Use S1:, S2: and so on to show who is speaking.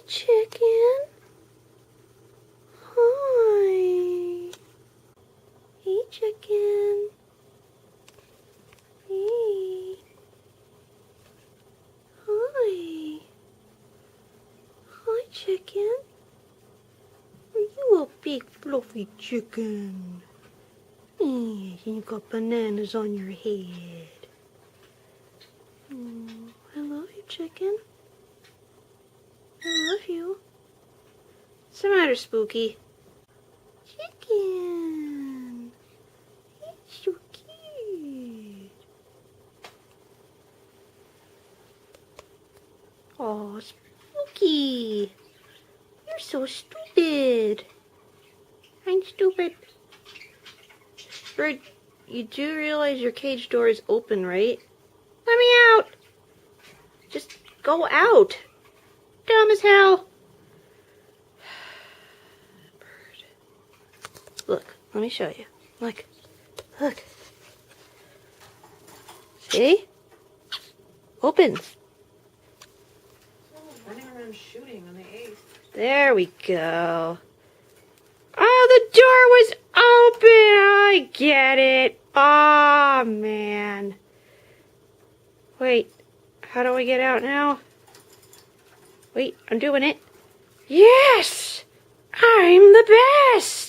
S1: chicken. Hi. Hey, chicken. Hey. Hi. Hi, chicken. Are you a big fluffy chicken? Yeah, you got bananas on your head. Oh, I love you, chicken. I love you. What's the matter, Spooky? Chicken. It's so cute. Oh, Spooky. You're so stupid. I'm stupid. Bird, you do realize your cage door is open, right? Let me out. Just go out. Dumb as hell. Bird. Look, let me show you. Look. Look. See? Open.
S2: Running around shooting on the 8th.
S1: There we go. Oh, the door was open. I get it. Oh, man. Wait, how do I get out now? Wait, I'm doing it. Yes! I'm the best!